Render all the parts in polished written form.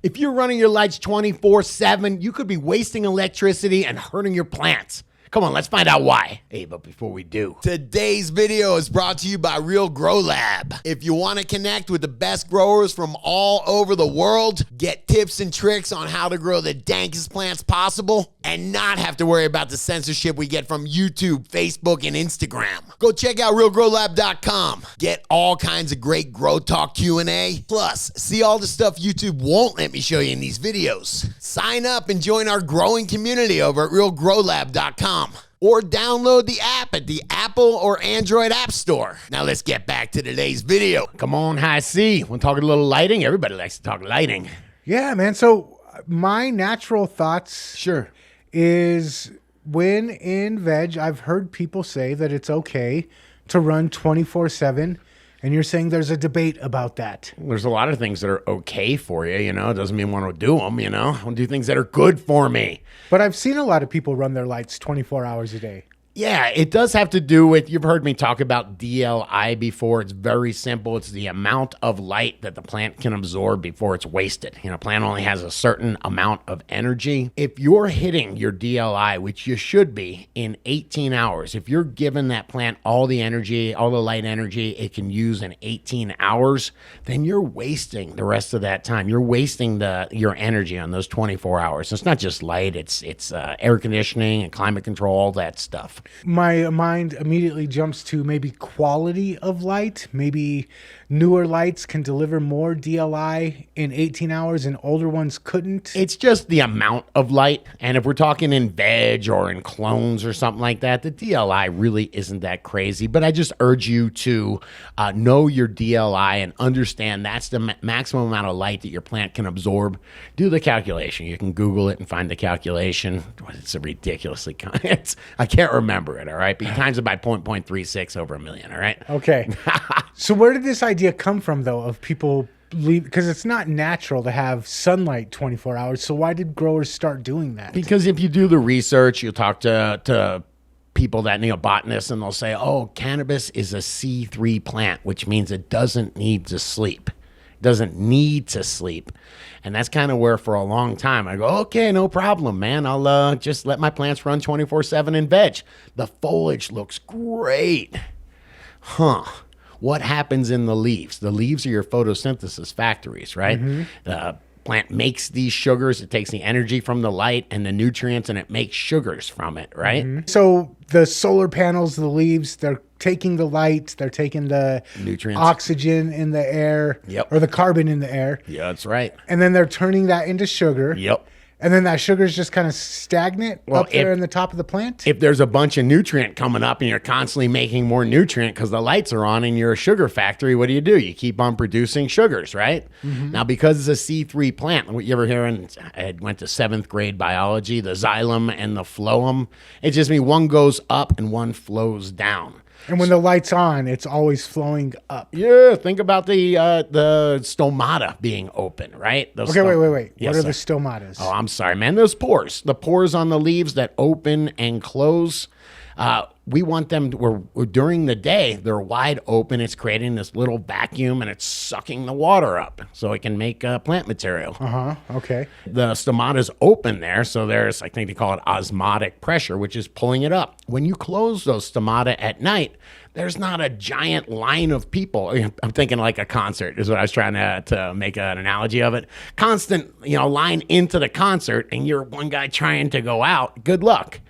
If you're running your lights 24/7, you could be wasting electricity and hurting your plants. Come on, let's find out why. Hey, but before we do, today's video is brought to you by Real Grow Lab. If you want to connect with the best growers from all over the world, get tips and tricks on how to grow the dankest plants possible, and not have to worry about the censorship we get from YouTube, Facebook, and Instagram. Go check out realgrowlab.com. Get all kinds of great Grow Talk Q&A. Plus, see all the stuff YouTube won't let me show you in these videos. Sign up and join our growing community over at realgrowlab.com. Or download the app at the Apple or Android App Store. Now let's get back to today's video. Come on, High C. Want to talk a little lighting? Everybody likes to talk lighting. Yeah, man. So my natural thoughts is when in veg, I've heard people say that it's okay to run 24/7. And you're saying there's a debate about that. There's a lot of things that are okay for you, you know. It doesn't mean I want to do them, you know. I want to do things that are good for me. But I've seen a lot of people run their lights 24 hours a day. Yeah, it does have to do with, you've heard me talk about DLI before. It's very simple. It's the amount of light that the plant can absorb before it's wasted. You know, a plant only has a certain amount of energy. If you're hitting your DLI, which you should be, in 18 hours, if you're giving that plant all the energy, all the light energy it can use in 18 hours, then you're wasting the rest of that time. You're wasting your energy on those 24 hours. It's not just light, it's air conditioning and climate control, all that stuff. My mind immediately jumps to maybe quality of light. Maybe newer lights can deliver more DLI in 18 hours and older ones couldn't. It's just the amount of light. And if we're talking in veg or in clones or something like that, the DLI really isn't that crazy. But I just urge you to know your DLI and understand that's the maximum amount of light that your plant can absorb. Do the calculation. You can Google it and find the calculation. It's a ridiculously, I can't remember it, all right? But you times it by 0.36 over a million, all right? Okay. So where did this idea come from, though, of people leave? Because it's not natural to have sunlight 24 hours. So why did growers start doing that? Because if you do the research, you'll talk to people that know botanists, and they'll say, oh, cannabis is a C3 plant, which means it doesn't need to sleep. Doesn't need to sleep. And that's kind of where for a long time I go, okay, no problem, man. I'll just let my plants run 24/7 in veg. The foliage looks great. What happens in the leaves? The leaves are your photosynthesis factories, right? Mm-hmm. The plant makes these sugars. It takes the energy from the light and the nutrients, and it makes sugars from it, right? Mm-hmm. So the solar panels, the leaves, they're taking the light, they're taking the nutrients, oxygen in the air, or the carbon in the air. Yeah, that's right. And then they're turning that into sugar. Yep. And then that sugar is just kind of stagnant up there in the top of the plant? If there's a bunch of nutrient coming up and you're constantly making more nutrient because the lights are on and you're a sugar factory, what do? You keep on producing sugars, right? Mm-hmm. Now, because it's a C3 plant, what you ever hear, I went to 7th grade biology, the xylem and the phloem, it just means one goes up and one flows down. And when the light's on, it's always flowing up. Yeah, think about the stomata being open, right? Okay, wait. Yes, what are the stomatas? Oh, I'm sorry, man. Those pores. The pores on the leaves that open and close. We want them, during the day, they're wide open. It's creating this little vacuum, and it's sucking the water up so it can make plant material. Okay. The stomata's open there, so there's, I think they call it osmotic pressure, which is pulling it up. When you close those stomata at night, there's not a giant line of people. I'm thinking like a concert is what I was trying to make an analogy of it. Constant, line into the concert, and you're one guy trying to go out. Good luck.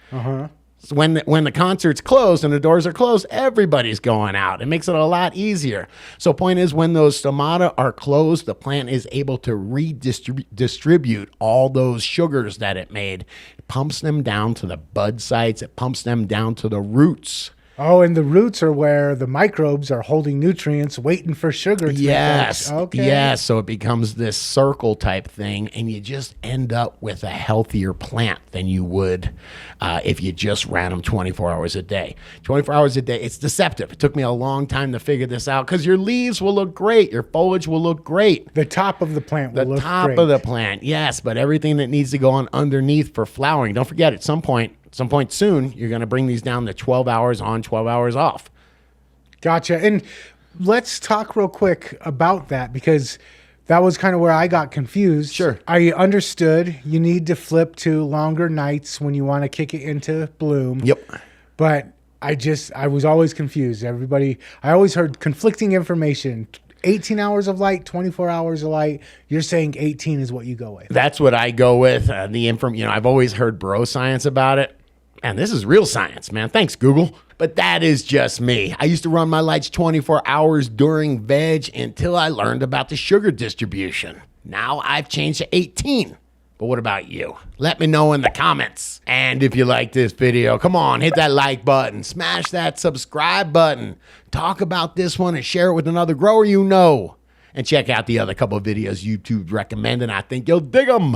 So when the concert's closed and the doors are closed, everybody's going out. It makes it a lot easier. So point is, when those stomata are closed, the plant is able to redistribute all those sugars that it made. It pumps them down to the bud sites. It pumps them down to the roots. Oh, and the roots are where the microbes are holding nutrients, waiting for sugar to Yes. Okay. Yes. So it becomes this circle type thing, and you just end up with a healthier plant than you would if you just ran them 24 hours a day. 24 hours a day, it's deceptive. It took me a long time to figure this out because your leaves will look great. Your foliage will look great. The top of the plant will look great. The top of the plant, yes, but everything that needs to go on underneath for flowering. Don't forget, at some point soon, you're going to bring these down to 12 hours on, 12 hours off. Gotcha. And let's talk real quick about that, because that was kind of where I got confused. Sure. I understood you need to flip to longer nights when you want to kick it into bloom. Yep. But I was always confused. I always heard conflicting information. 18 hours of light, 24 hours of light. You're saying 18 is what you go with. That's what I go with. I've always heard bro science about it. And this is real science, man. Thanks, Google. But that is just me. I used to run my lights 24 hours during veg until I learned about the sugar distribution. Now I've changed to 18. But what about you? Let me know in the comments. And if you like this video, come on, hit that like button, smash that subscribe button, talk about this one and share it with another grower you know. And check out the other couple of videos YouTube recommended. I think you'll dig them.